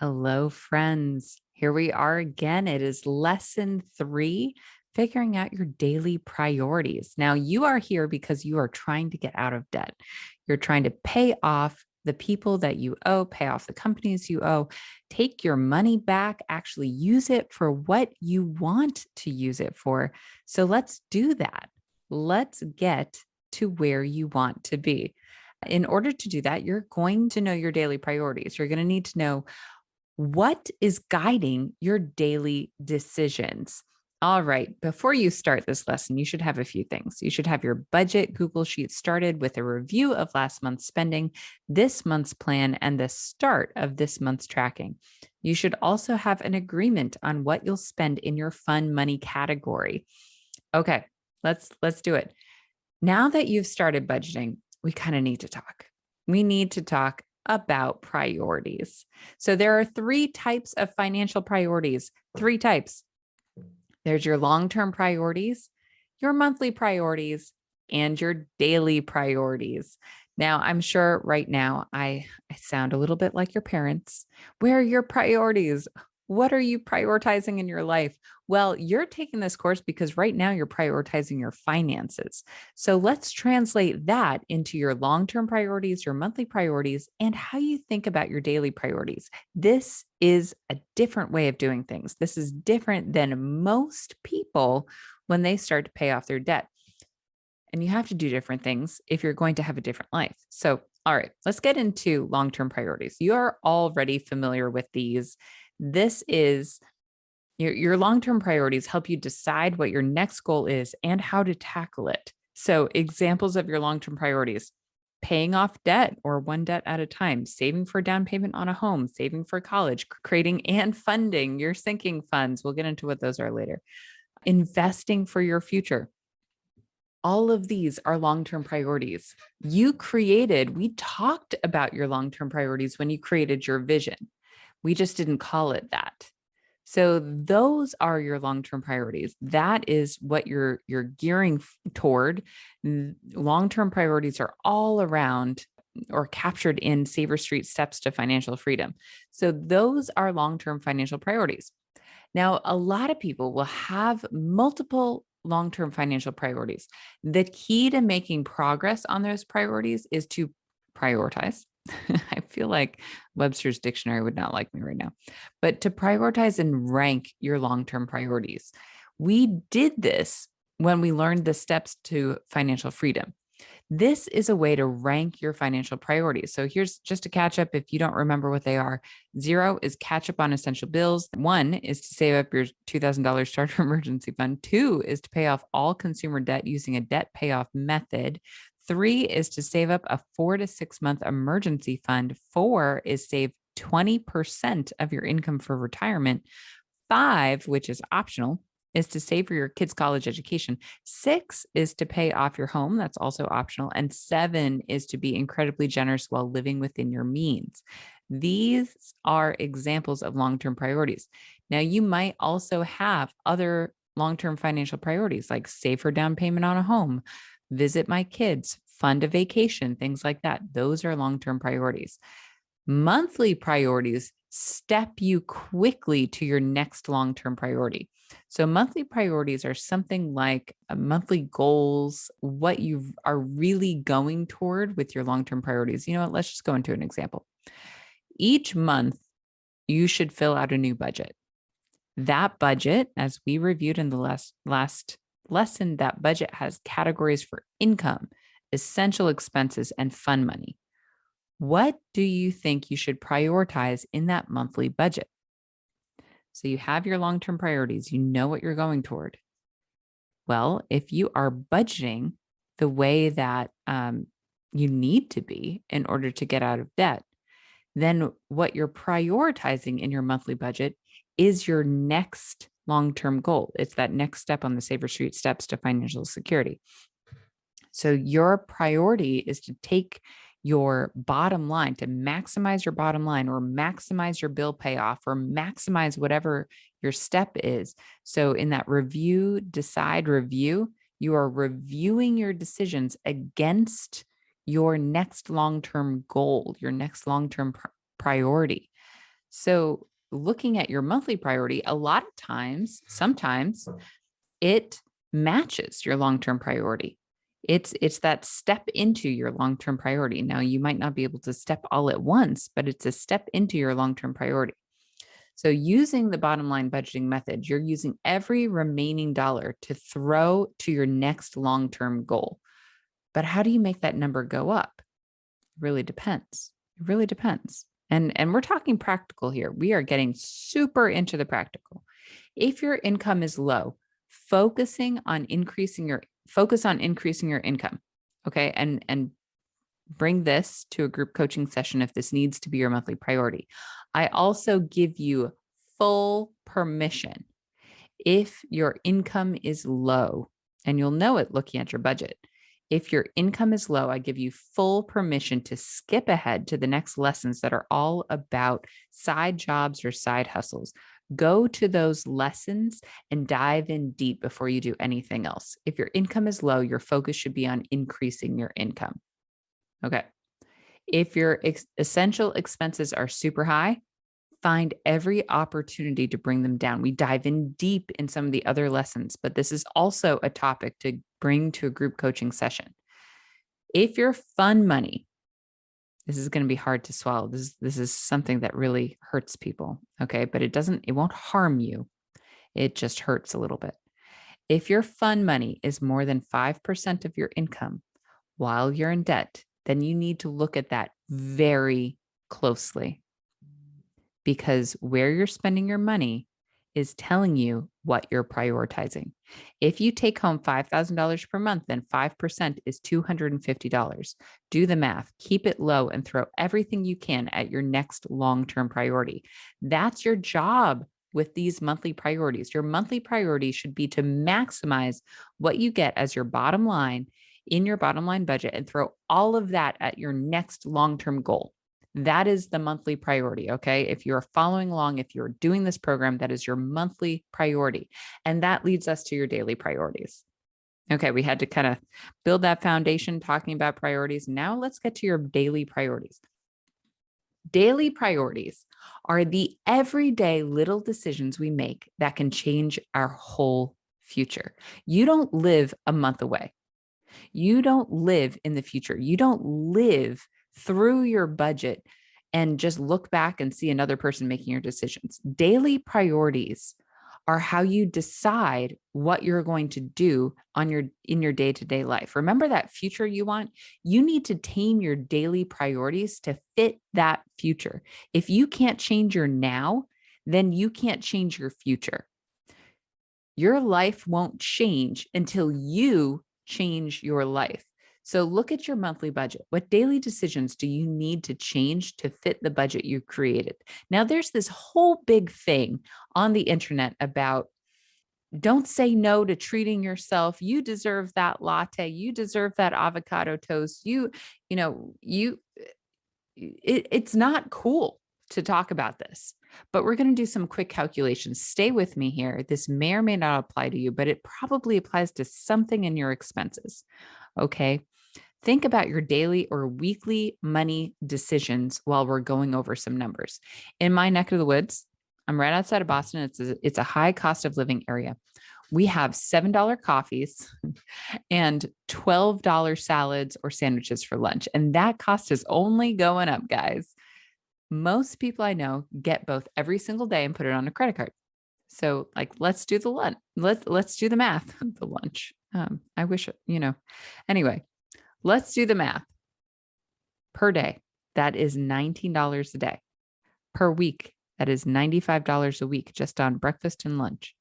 Hello, friends. Here we are again. It is lesson 3, figuring out your daily priorities. Now, you are here because you are trying to get out of debt. You're trying to pay off the people that you owe, pay off the companies you owe, take your money back, actually use it for what you want to use it for. So let's do that. Let's get to where you want to be. In order to do that, you're going to know your daily priorities. You're going to need to know what is guiding your daily decisions. All right, before you start this lesson, you should have a few things. You should have your budget Google Sheet started with a review of last month's spending, this month's plan, and the start of this month's tracking. You should also have an agreement on what you'll spend in your fun money category. Okay, let's do it. Now that you've started budgeting, we kind of need to talk. We need to talk about priorities. So there are 3 types of financial priorities, 3 types. There's your long-term priorities, your monthly priorities, and your daily priorities. Now, I'm sure right now I sound a little bit like your parents. Where are your priorities? What are you prioritizing in your life? Well, you're taking this course because right now you're prioritizing your finances. So let's translate that into your long-term priorities, your monthly priorities, and how you think about your daily priorities. This is a different way of doing things. This is different than most people when they start to pay off their debt. And you have to do different things if you're going to have a different life. So, all right, let's get into long-term priorities. You are already familiar with these. This is your long-term priorities help you decide what your next goal is and how to tackle it. So, examples of your long-term priorities: paying off debt or one debt at a time, saving for a down payment on a home, saving for college, creating and funding your sinking funds. We'll get into what those are later. Investing for your future. All of these are long-term priorities. We talked about your long-term priorities when you created your vision. We just didn't call it that. So those are your long-term priorities. That is what you're gearing toward. Long-term priorities are all around or captured in Savor Street Steps to Financial Freedom. So those are long-term financial priorities. Now, a lot of people will have multiple long-term financial priorities. The key to making progress on those priorities is to prioritize. I feel like Webster's dictionary would not like me right now, but to prioritize and rank your long-term priorities. We did this when we learned the steps to financial freedom. This is a way to rank your financial priorities. So here's just a catch up if you don't remember what they are. 0 is catch up on essential bills. 1 is to save up your $2,000 starter emergency fund. 2 is to pay off all consumer debt using a debt payoff method. 3 is to save up a 4 to 6 month emergency fund. 4 is save 20% of your income for retirement. 5, which is optional, is to save for your kids' college education. 6 is to pay off your home. That's also optional. And 7 is to be incredibly generous while living within your means. These are examples of long-term priorities. Now, you might also have other long-term financial priorities like save for down payment on a home, visit my kids, fund a vacation, things like that. Those are long-term priorities. Monthly priorities step you quickly to your next long-term priority. So monthly priorities are something like monthly goals, what you are really going toward with your long-term priorities. You know what? Let's just go into an example. Each month, you should fill out a new budget. That budget, as we reviewed in the last lesson, that budget has categories for income, essential expenses, and fun money. What do you think you should prioritize in that monthly budget? So you have your long-term priorities, you know what you're going toward. Well, if you are budgeting the way that you need to be in order to get out of debt, then what you're prioritizing in your monthly budget is your next long-term goal. It's that next step on the Savor Street Steps to Financial Security. So your priority is to take your bottom line, to maximize your bottom line or maximize your bill payoff or maximize whatever your step is. So in that review, decide, review, you are reviewing your decisions against your next long-term goal, your next long-term priority. So looking at your monthly priority, a lot of times, sometimes it matches your long-term priority. It's that step into your long-term priority. Now, you might not be able to step all at once, but it's a step into your long-term priority. So using the bottom line budgeting method, you're using every remaining dollar to throw to your next long-term goal. But how do you make that number go up? It really depends. It really depends. And we're talking practical here. We are getting super into the practical. If your income is low, focus on increasing your income. Okay. And bring this to a group coaching session if this needs to be your monthly priority. I also give you full permission if your income is low, and you'll know it looking at your budget. If your income is low, I give you full permission to skip ahead to the next lessons that are all about side jobs or side hustles. Go to those lessons and dive in deep before you do anything else. If your income is low, your focus should be on increasing your income. Okay. If your essential expenses are super high, find every opportunity to bring them down. We dive in deep in some of the other lessons, but this is also a topic to bring to a group coaching session. If your fun money, this is going to be hard to swallow. This is something that really hurts people. Okay. But it won't harm you. It just hurts a little bit. If your fun money is more than 5% of your income while you're in debt, then you need to look at that very closely, because where you're spending your money is telling you what you're prioritizing. If you take home $5,000 per month, then 5% is $250. Do the math, keep it low, and throw everything you can at your next long-term priority. That's your job with these monthly priorities. Your monthly priority should be to maximize what you get as your bottom line in your bottom line budget and throw all of that at your next long-term goal. That is the monthly priority. Okay. If you're following along, if you're doing this program, that is your monthly priority. And that leads us to your daily priorities. Okay. We had to kind of build that foundation talking about priorities. Now let's get to your daily priorities. Daily priorities are the everyday little decisions we make that can change our whole future. You don't live a month away. You don't live in the future. You don't live through your budget and just look back and see another person making your decisions. Daily priorities are how you decide what you're going to do in your day-to-day life. Remember that future you want? You need to tame your daily priorities to fit that future. If you can't change your now, then you can't change your future. Your life won't change until you change your life. So look at your monthly budget. What daily decisions do you need to change to fit the budget you created? Now, there's this whole big thing on the internet about don't say no to treating yourself. You deserve that latte. You deserve that avocado toast. It's not cool to talk about this, but we're going to do some quick calculations. Stay with me here. This may or may not apply to you, but it probably applies to something in your expenses. Okay. Think about your daily or weekly money decisions while we're going over some numbers. In my neck of the woods, I'm right outside of Boston. It's a high cost of living area. We have $7 coffees and $12 salads or sandwiches for lunch. And that cost is only going up, guys. Most people I know get both every single day and put it on a credit card. So let's do the lunch. Let's do the math. The lunch. I wish, anyway, let's do the math. Per day, that is $19 a day. Per week, that is $95 a week just on breakfast and lunch.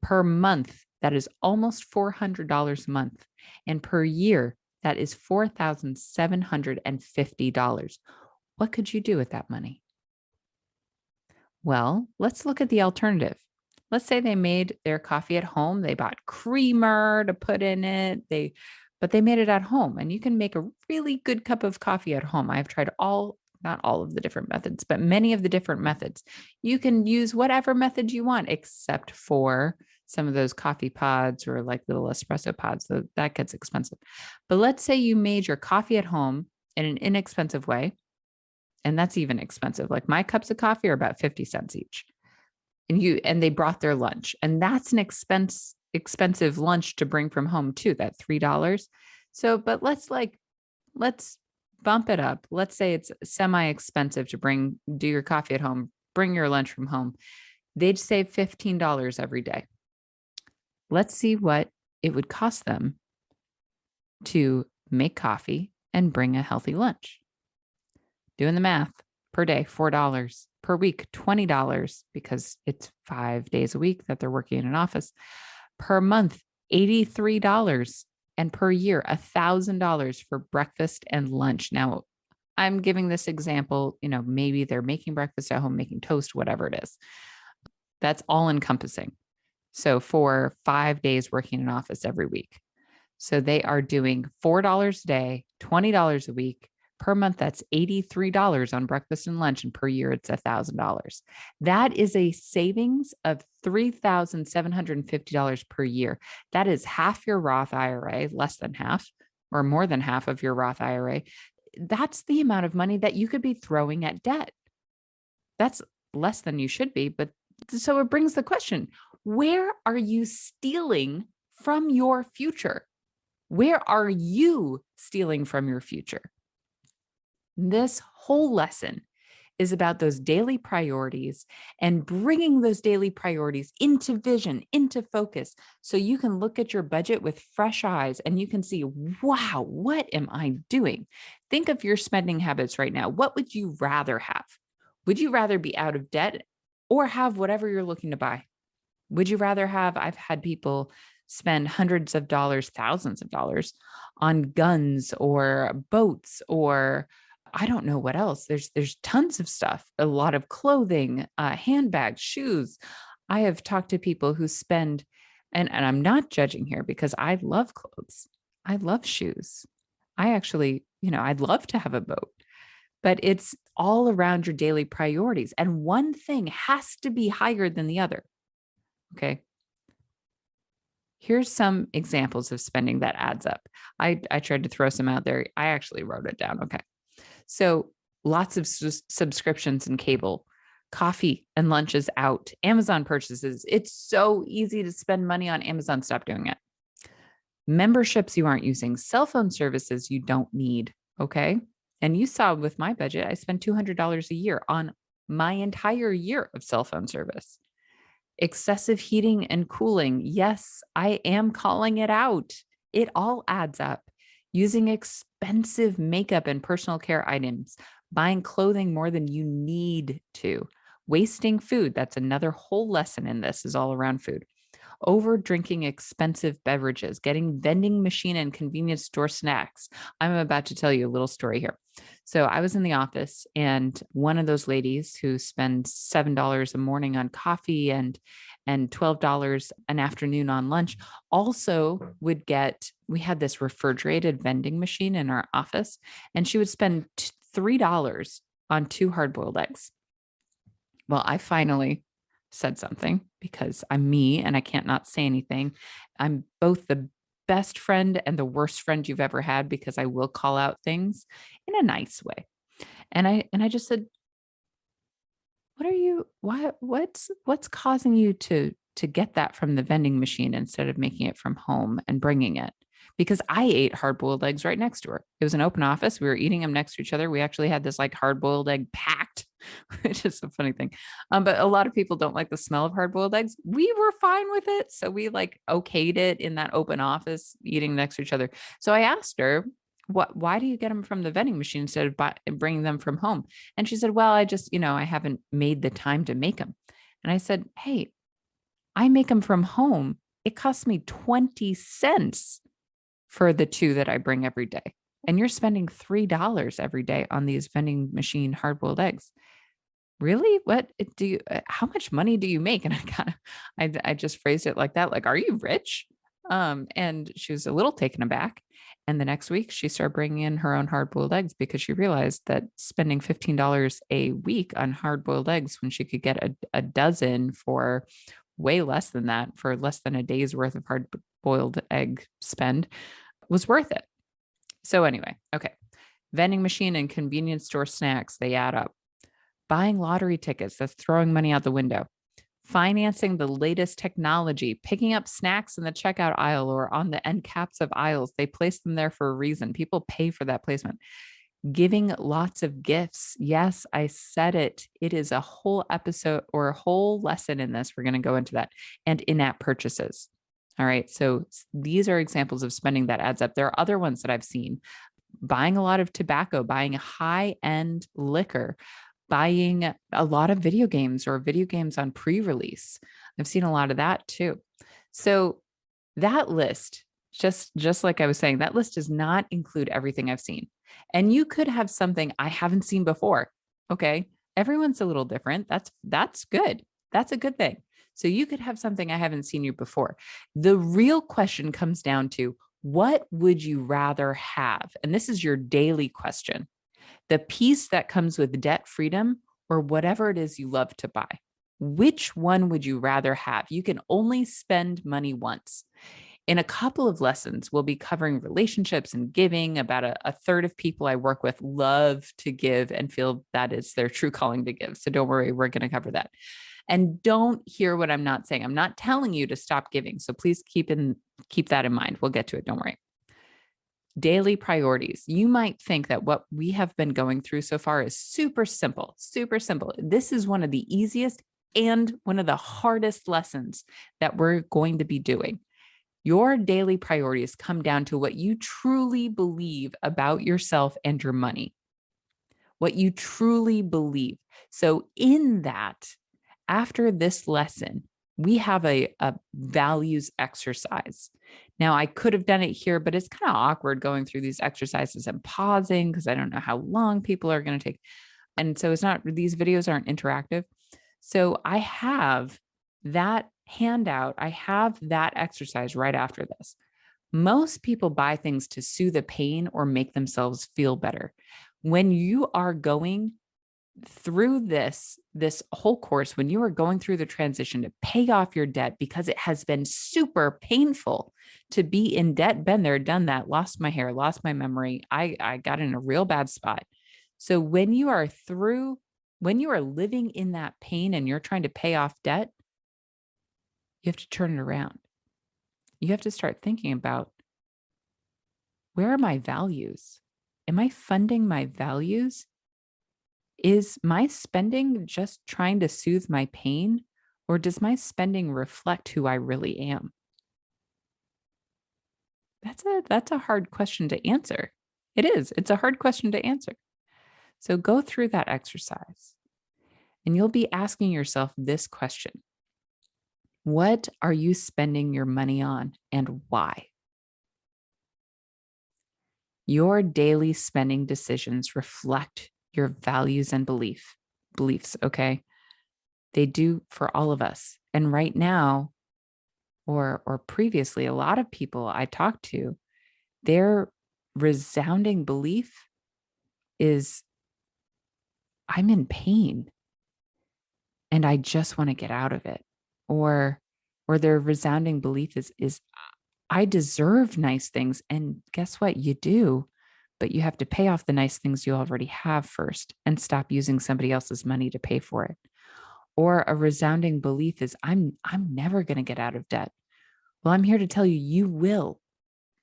Per month, that is almost $400 a month. And per year, that is $4,750. What could you do with that money? Well, let's look at the alternative. Let's say they made their coffee at home. They bought creamer to put in it. But they made it at home, and you can make a really good cup of coffee at home. I've tried not all of the different methods, but many of the different methods. You can use whatever method you want, except for some of those coffee pods or like little espresso pods. So that gets expensive. But let's say you made your coffee at home in an inexpensive way, And that's even expensive. Like my cups of coffee are about 50 cents each. And they brought their lunch. And that's an expensive lunch to bring from home too, that $3. So, but let's bump it up. Let's say it's semi-expensive to do your coffee at home, bring your lunch from home. They'd save $15 every day. Let's see what it would cost them to make coffee and bring a healthy lunch. Doing the math, per day, $4, per week, $20, because it's 5 days a week that they're working in an office, per month, $83, and per year, $1,000 for breakfast and lunch. Now, I'm giving this example, maybe they're making breakfast at home, making toast, whatever it is. That's all encompassing. So for 5 days working in an office every week. So they are doing $4 a day, $20 a week. Per month, that's $83 on breakfast and lunch. And per year, it's $1,000. That is a savings of $3,750 per year. That is half your Roth IRA, less than half, or more than half of your Roth IRA. That's the amount of money that you could be throwing at debt. That's less than you should be. But so it brings the question, where are you stealing from your future? Where are you stealing from your future? This whole lesson is about those daily priorities and bringing those daily priorities into vision, into focus, so you can look at your budget with fresh eyes and you can see, wow, what am I doing? Think of your spending habits right now. What would you rather have? Would you rather be out of debt or have whatever you're looking to buy? Would you rather have, I've had people spend hundreds of dollars, thousands of dollars on guns or boats, or I don't know what else. There's tons of stuff, a lot of clothing, handbags, shoes. I have talked to people who spend, and I'm not judging here because I love clothes. I love shoes. I actually, I'd love to have a boat, but it's all around your daily priorities. And one thing has to be higher than the other. Okay. Here's some examples of spending that adds up. I tried to throw some out there. I actually wrote it down. Okay. So lots of subscriptions and cable, coffee and lunches out, Amazon purchases. It's so easy to spend money on Amazon. Stop doing it. Memberships you aren't using, cell phone services you don't need. Okay. And you saw with my budget, I spend $200 a year on my entire year of cell phone service. Excessive heating and cooling. Yes, I am calling it out. It all adds up. Using expensive makeup and personal care items, buying clothing more than you need to, wasting food. That's another whole lesson in this, is all around food. Over drinking expensive beverages, getting vending machine and convenience store snacks. I'm about to tell you a little story here. So I was in the office, and one of those ladies who spends $7 a morning on coffee and $12 an afternoon on lunch also would we had this refrigerated vending machine in our office, and she would spend $3 on 2 hard-boiled eggs. Well, I finally said something because I'm me and I can't not say anything. I'm both the best friend and the worst friend you've ever had, because I will call out things in a nice way. And I just said, what's causing you to get that from the vending machine instead of making it from home and bringing it? Because I ate hard-boiled eggs right next to her. It was an open office. We were eating them next to each other. We actually had this like hard-boiled egg pact, which is a funny thing. But a lot of people don't like the smell of hard-boiled eggs. We were fine with it. So we like okayed it in that open office, eating next to each other. So I asked her, why do you get them from the vending machine instead of bringing them from home? And she said, well, I just, I haven't made the time to make them. And I said, hey, I make them from home. It costs me 20 cents for the 2 that I bring every day. And you're spending $3 every day on these vending machine hard-boiled eggs. Really? How much money do you make? And I just phrased it like that. Like, are you rich? And she was a little taken aback. And the next week she started bringing in her own hard-boiled eggs, because she realized that spending $15 a week on hard-boiled eggs when she could get a dozen for way less than that, for less than a day's worth of hard-boiled egg spend, was worth it. So anyway, okay. Vending machine and convenience store snacks, they add up. Buying lottery tickets, that's throwing money out the window. Financing the latest technology, picking up snacks in the checkout aisle or on the end caps of aisles. They place them there for a reason. People pay for that placement. Giving lots of gifts. Yes, I said it. It is a whole episode or a whole lesson in this. We're going to go into that. And in-app purchases. All right. So these are examples of spending that adds up. There are other ones that I've seen. Buying a lot of tobacco, buying high-end liquor, buying a lot of video games or video games on pre-release. I've seen a lot of that too. So that list, just like I was saying, that list does not include everything I've seen. And you could have something I haven't seen before. Okay. Everyone's a little different. That's good. That's a good thing. So you could have something I haven't seen you before. The real question comes down to, what would you rather have? And this is your daily question. The peace that comes with debt freedom or whatever it is you love to buy. Which one would you rather have? You can only spend money once. In a couple of lessons, we'll be covering relationships and giving. About a third of people I work with love to give and feel that is their true calling to give. So don't worry, we're going to cover that. And don't hear what I'm not saying. I'm not telling you to stop giving. So please keep that in mind. We'll get to it. Don't worry. Daily priorities. You might think that what we have been going through so far is super simple, super simple. This is one of the easiest and one of the hardest lessons that we're going to be doing. Your daily priorities come down to what you truly believe about yourself and your money, what you truly believe. So in that, after this lesson, we have a values exercise. Now, I could have done it here, but it's kind of awkward going through these exercises and pausing because I don't know how long people are going to take. And so these videos aren't interactive. So I have that handout. I have that exercise right after this. Most people buy things to soothe the pain or make themselves feel better. When you are going through this whole course, when you are going through the transition to pay off your debt, because it has been super painful to be in debt, been there, done that, lost my hair, lost my memory. I got in a real bad spot. So when you are living in that pain and you're trying to pay off debt, you have to turn it around. You have to start thinking about, where are my values? Am I funding my values? Is my spending just trying to soothe my pain, or does my spending reflect who I really am? That's a hard question to answer. It is. It's a hard question to answer. So go through that exercise and you'll be asking yourself this question. What are you spending your money on and why? Your daily spending decisions reflect your values and beliefs, okay? They do for all of us. And right now, or previously, a lot of people I talked to, their resounding belief is, I'm in pain and I just want to get out of it. Or their resounding belief is I deserve nice things. And guess what? You do, but you have to pay off the nice things you already have first and stop using somebody else's money to pay for it. Or a resounding belief is, I'm never going to get out of debt. Well, I'm here to tell you, you will.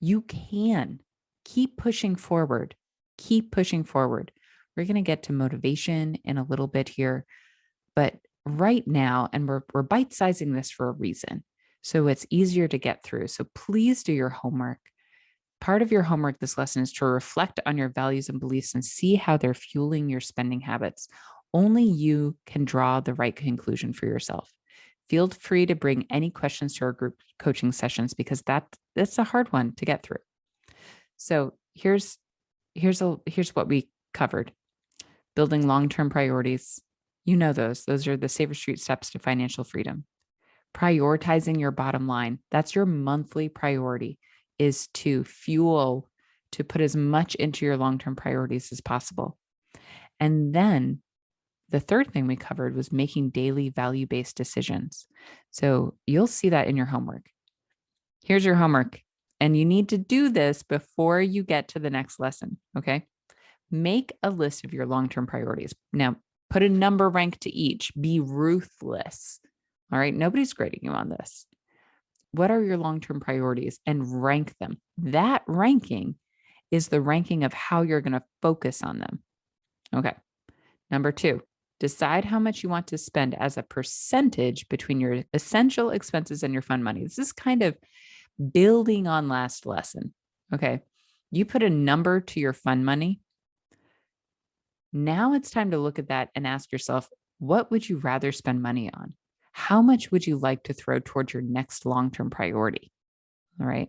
You can. Keep pushing forward. Keep pushing forward. We're going to get to motivation in a little bit here, but right now, and we're bite-sizing this for a reason, so it's easier to get through. So please do your homework. Part of your homework this lesson is to reflect on your values and beliefs and see how they're fueling your spending habits. Only you can draw the right conclusion for yourself. Feel free to bring any questions to our group coaching sessions, because that's a hard one to get through. So here's what we covered. Building long-term priorities. You know those are the Savor Street steps to financial freedom. Prioritizing your bottom line. That's your monthly priority, is to put as much into your long-term priorities as possible. And then the third thing we covered was making daily value-based decisions. So you'll see that in your homework. Here's your homework. And you need to do this before you get to the next lesson. Okay. Make a list of your long-term priorities. Now, put a number rank to each. Be ruthless. All right. Nobody's grading you on this. What are your long-term priorities and rank them? That ranking is the ranking of how you're going to focus on them. Okay. Number 2, decide how much you want to spend as a percentage between your essential expenses and your fun money. This is kind of building on last lesson. Okay. You put a number to your fun money. Now it's time to look at that and ask yourself, what would you rather spend money on? How much would you like to throw towards your next long-term priority? All right.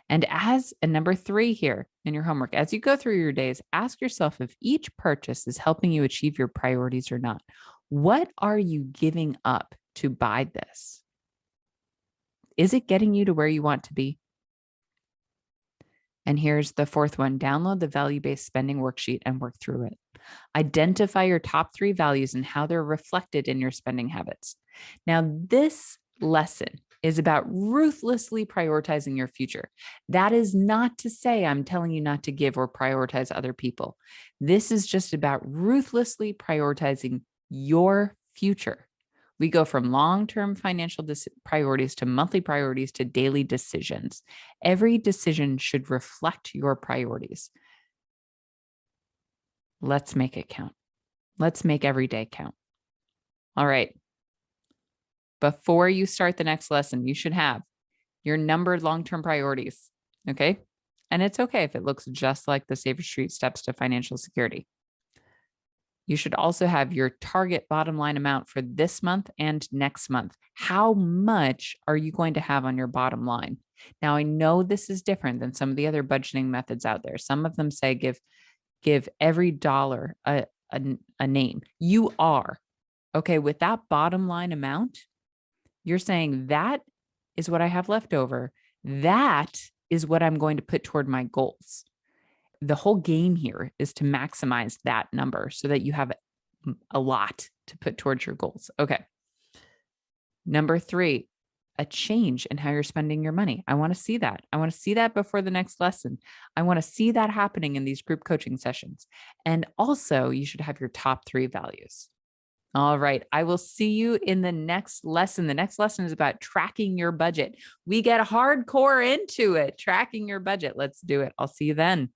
And as a number 3 here in your homework, as you go through your days, ask yourself if each purchase is helping you achieve your priorities or not. What are you giving up to buy this? Is it getting you to where you want to be? And here's the 4th one. Download the value-based spending worksheet and work through it. Identify your top 3 values and how they're reflected in your spending habits. Now, this lesson is about ruthlessly prioritizing your future. That is not to say I'm telling you not to give or prioritize other people. This is just about ruthlessly prioritizing your future. We go from long-term financial priorities to monthly priorities to daily decisions. Every decision should reflect your priorities. Let's make it count. Let's make every day count. All right. Before you start the next lesson, you should have your numbered long-term priorities. Okay. And it's okay if it looks just like the Save Your Street Steps to Financial Security. You should also have your target bottom line amount for this month and next month. How much are you going to have on your bottom line? Now, I know this is different than some of the other budgeting methods out there. Some of them say give every dollar a name. You are. Okay, with that bottom line amount, you're saying that is what I have left over. That is what I'm going to put toward my goals. The whole game here is to maximize that number so that you have a lot to put towards your goals. Okay. Number 3, a change in how you're spending your money. I want to see that. I want to see that before the next lesson. I want to see that happening in these group coaching sessions. And also, you should have your top 3 values. All right. I will see you in the next lesson. The next lesson is about tracking your budget. We get hardcore into it, tracking your budget. Let's do it. I'll see you then.